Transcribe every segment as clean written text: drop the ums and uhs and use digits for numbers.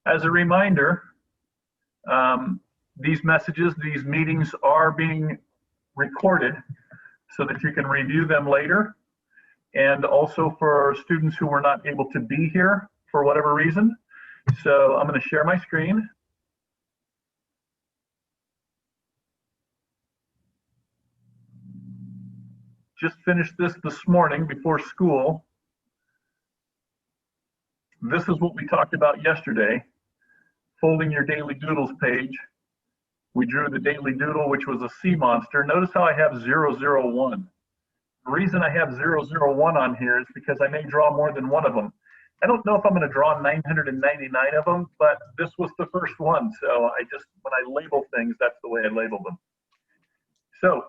As a reminder, these messages, these meetings are being recorded so that you can review them later. And also for students who were not able to be here for whatever reason. So I'm going to share my screen. Just finished this morning before school. This is what we talked about yesterday, folding your daily doodles page. We drew the daily doodle, which was a sea monster. Notice how I have 001. The reason I have 001 on here is because I may draw more than one of them. I don't know if I'm going to draw 999 of them, but this was the first one. So when I label things, that's the way I label them. So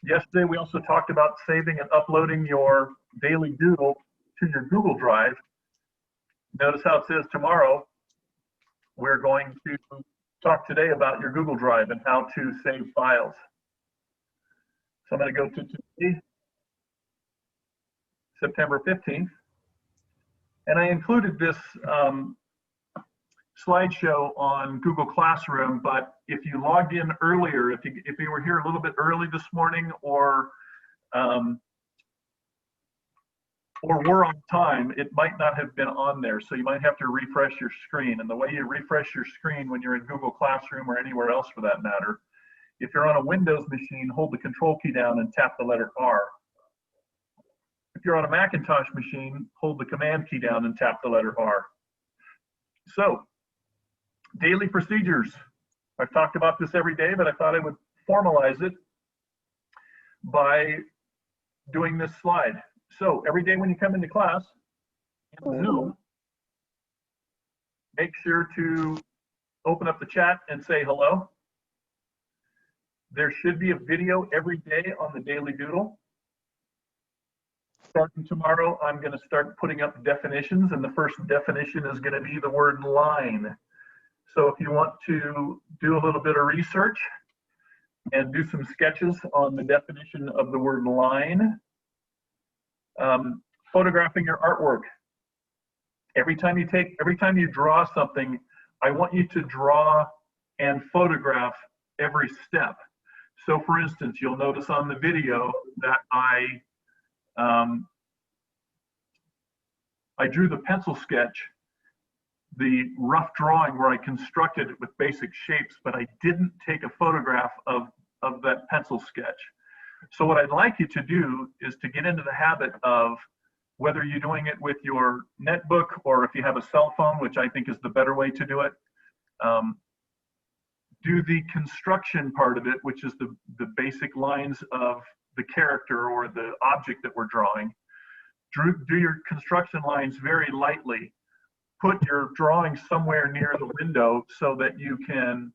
yesterday we also talked about saving and uploading your daily doodle to your Google Drive. Notice how it says tomorrow. We're going to talk today about your Google Drive and how to save files. So I'm going to go to today, September 15th. And I included this slideshow on Google Classroom, but if you logged in earlier, if you were here a little bit early this morning or were on time, it might not have been on there. So you might have to refresh your screen. And the way you refresh your screen when you're in Google Classroom or anywhere else for that matter, if you're on a Windows machine, hold the control key down and tap the letter R. If you're on a Macintosh machine, hold the command key down and tap the letter R. So, daily procedures. I've talked about this every day, but I thought I would formalize it by doing this slide. So every day when you come into class in Zoom, make sure to open up the chat and say hello. There should be a video every day on the Daily Doodle. Starting tomorrow, I'm going to start putting up definitions, and the first definition is going to be the word line. So if you want to do a little bit of research and do some sketches on the definition of the word line, photographing your artwork. Every time you draw something, I want you to draw and photograph every step. So for instance, you'll notice on the video that I drew the pencil sketch, the rough drawing where I constructed it with basic shapes, but I didn't take a photograph of that pencil sketch. So what I'd like you to do is to get into the habit of, whether you're doing it with your netbook or if you have a cell phone, which I think is the better way to do it, do the construction part of it, which is the basic lines of the character or the object that we're drawing. Do your construction lines very lightly. Put your drawing somewhere near the window so that you can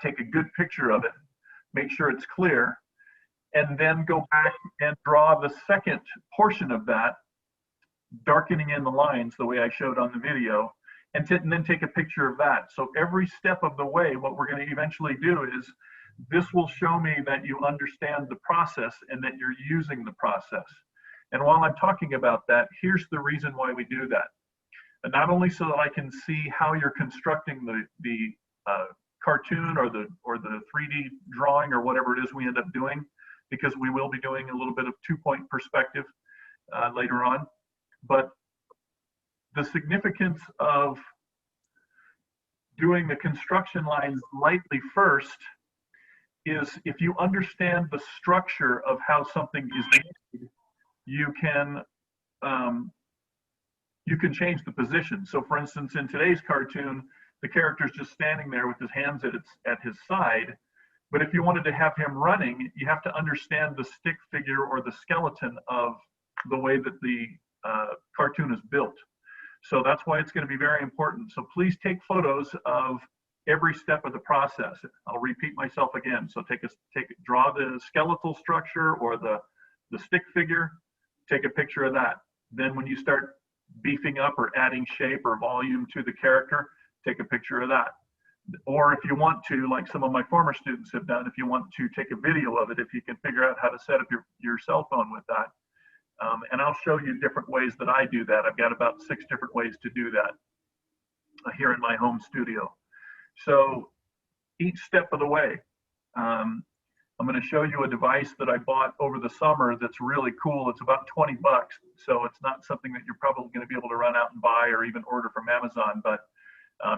take a good picture of it. Make sure it's clear. And then go back and draw the second portion of that, darkening in the lines the way I showed on the video, and then take a picture of that. So every step of the way, what we're going to eventually do is, this will show me that you understand the process and that you're using the process. And while I'm talking about that, here's the reason why we do that. And not only so that I can see how you're constructing the cartoon or the 3D drawing or whatever it is we end up doing, because we will be doing a little bit of two-point perspective later on. But the significance of doing the construction lines lightly first is, if you understand the structure of how something is made, you can change the position. So for instance, in today's cartoon, the character's just standing there with his hands at his side. But if you wanted to have him running, you have to understand the stick figure or the skeleton of the way that the cartoon is built. So that's why it's going to be very important. So please take photos of every step of the process. I'll repeat myself again. So draw the skeletal structure or the stick figure, take a picture of that. Then when you start beefing up or adding shape or volume to the character, take a picture of that. Or if you want to, like some of my former students have done, if you want to take a video of it, if you can figure out how to set up your cell phone with that. And I'll show you different ways that I do that. I've got about 6 different ways to do that. here in my home studio. So each step of the way, I'm going to show you a device that I bought over the summer that's really cool. It's about 20 bucks, so it's not something that you're probably going to be able to run out and buy or even order from Amazon, but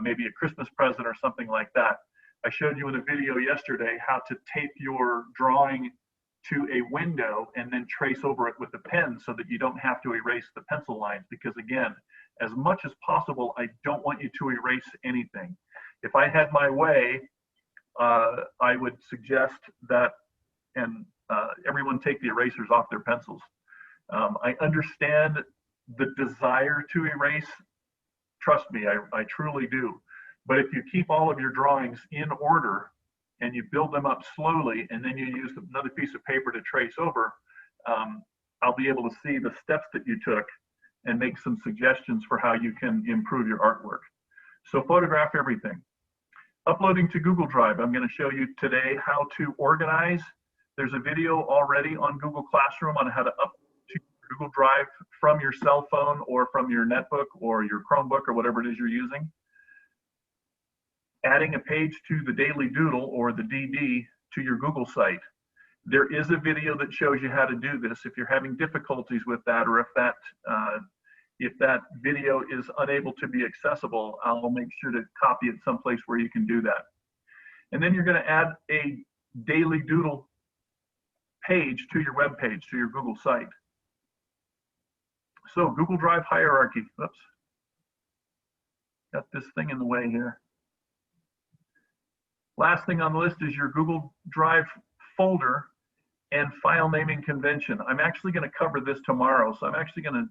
maybe a Christmas present or something like that. I showed you in a video yesterday how to tape your drawing to a window and then trace over it with a pen so that you don't have to erase the pencil lines, because again, as much as possible, I don't want you to erase anything. If I had my way, I would suggest that, and everyone take the erasers off their pencils. I understand the desire to erase. Trust me, I truly do. But if you keep all of your drawings in order and you build them up slowly, and then you use another piece of paper to trace over, I'll be able to see the steps that you took and make some suggestions for how you can improve your artwork. So photograph everything. Uploading to Google Drive, I'm going to show you today how to organize. There's a video already on Google Classroom on how to up to Google Drive from your cell phone or from your netbook or your Chromebook or whatever it is you're using. Adding a page to the Daily Doodle or the DD to your Google site. There is a video that shows you how to do this. If you're having difficulties with that, or if that video is unable to be accessible, I'll make sure to copy it someplace where you can do that. And then you're going to add a Daily Doodle page to your web page, to your Google site. So Google Drive hierarchy. Oops. Got this thing in the way here. Last thing on the list is your Google Drive folder and file naming convention. I'm actually going to cover this tomorrow, so I'm actually going to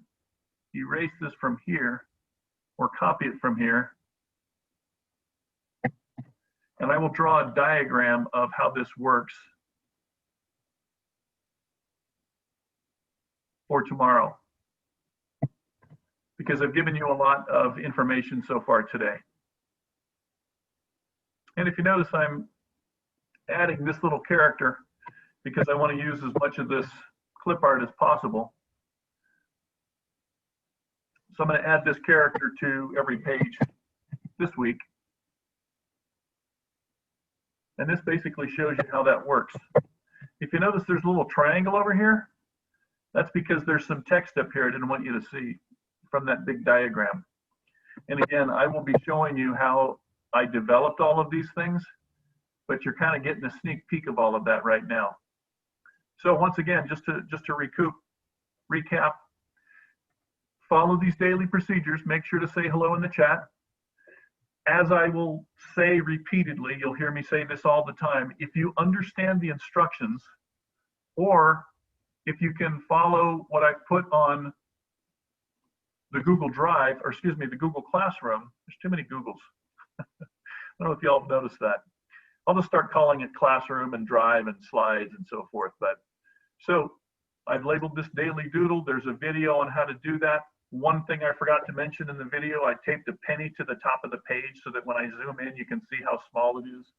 erase this from here or copy it from here, and I will draw a diagram of how this works for tomorrow, because I've given you a lot of information so far today. And if you notice, I'm adding this little character because I want to use as much of this clip art as possible. So I'm going to add this character to every page this week. And this basically shows you how that works. If you notice there's a little triangle over here, that's because there's some text up here I didn't want you to see from that big diagram. And again, I will be showing you how I developed all of these things, but you're kind of getting a sneak peek of all of that right now. So once again, just to recap, follow these daily procedures. Make sure to say hello in the chat. As I will say repeatedly, you'll hear me say this all the time, if you understand the instructions, or if you can follow what I've put on the Google Drive, or excuse me, the Google Classroom. There's too many Googles. I don't know if y'all have noticed that. I'll just start calling it Classroom and Drive and Slides and so forth. But so I've labeled this Daily Doodle. There's a video on how to do that. One thing I forgot to mention in the video, I taped a penny to the top of the page so that when I zoom in, you can see how small it is.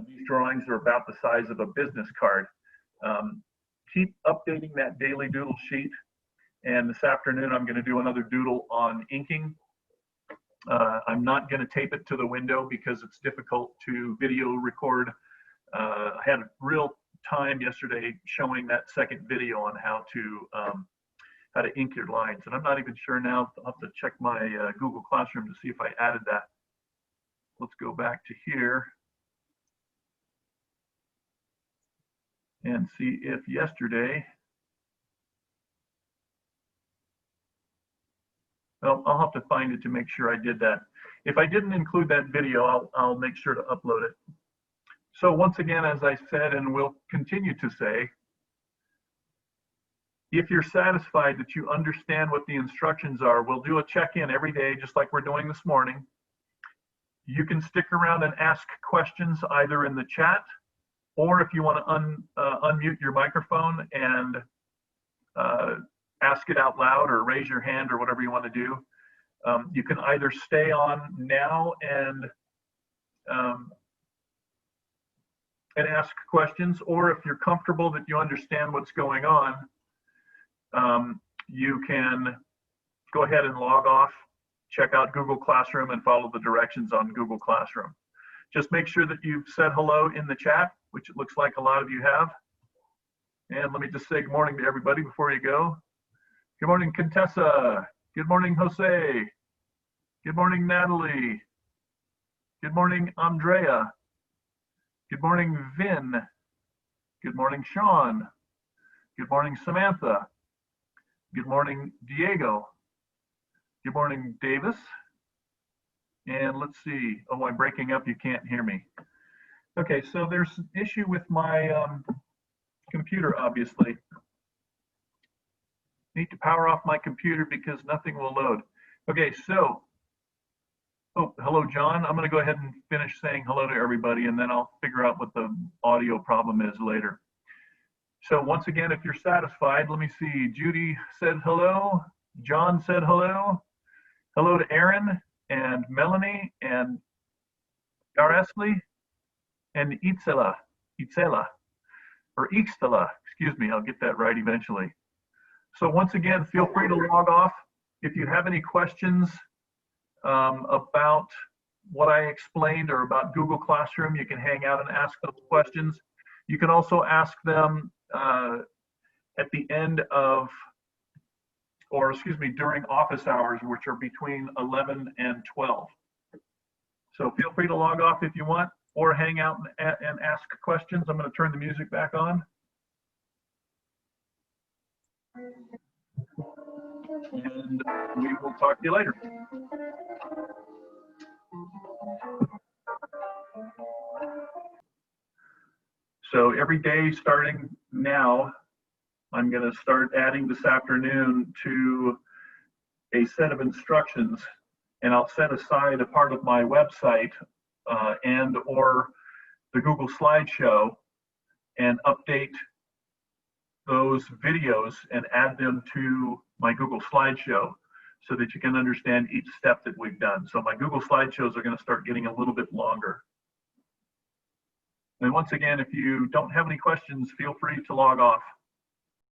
These drawings are about the size of a business card. Keep updating that Daily Doodle sheet. And this afternoon, I'm going to do another doodle on inking. I'm not going to tape it to the window because it's difficult to video record. I had a real time yesterday showing that second video on how to ink your lines, and I'm not even sure now. I'll have to check my Google Classroom to see if I added that. Let's go back to here and see if yesterday. Well, I'll have to find it to make sure I did that. If I didn't include that video, I'll make sure to upload it. So once again, as I said, and will continue to say, if you're satisfied that you understand what the instructions are, we'll do a check-in every day, just like we're doing this morning. You can stick around and ask questions either in the chat, or if you want to unmute your microphone and ask it out loud or raise your hand or whatever you want to do. You can either stay on now and ask questions, or if you're comfortable that you understand what's going on, you can go ahead and log off check out Google Classroom and follow the directions on Google Classroom. Just make sure that you've said hello in the chat, which it looks like a lot of you have. And let me just say good morning to everybody before you go. Good morning, Contessa. Good morning, Jose. Good morning, Natalie. Good morning, Andrea. Good morning, Vin. Good morning, Sean. Good morning, Samantha. Good morning, Diego. Good morning, Davis. And let's see. Oh, I'm breaking up. You can't hear me. Okay, so there's an issue with my computer, obviously. Need to power off my computer because nothing will load. Okay, so, oh, hello, John. I'm going to go ahead and finish saying hello to everybody, and then I'll figure out what the audio problem is later. So once again, if you're satisfied, let me see. Judy said hello. John said hello. Hello to Aaron and Melanie and Garesli and Itzela, or Ixtela, excuse me, I'll get that right eventually. So once again, feel free to log off. If you have any questions about what I explained or about Google Classroom, you can hang out and ask those questions. You can also ask them at the end of, or excuse me, during office hours, which are between 11 and 12. So feel free to log off if you want, or hang out and ask questions. I'm going to turn the music back on. And we will talk to you later. So every day starting now, I'm going to start adding this afternoon to a set of instructions, and I'll set aside a part of my website and or the Google slideshow and update those videos and add them to my Google slideshow so that you can understand each step that we've done. So my Google slideshows are going to start getting a little bit longer. And once again, if you don't have any questions, feel free to log off.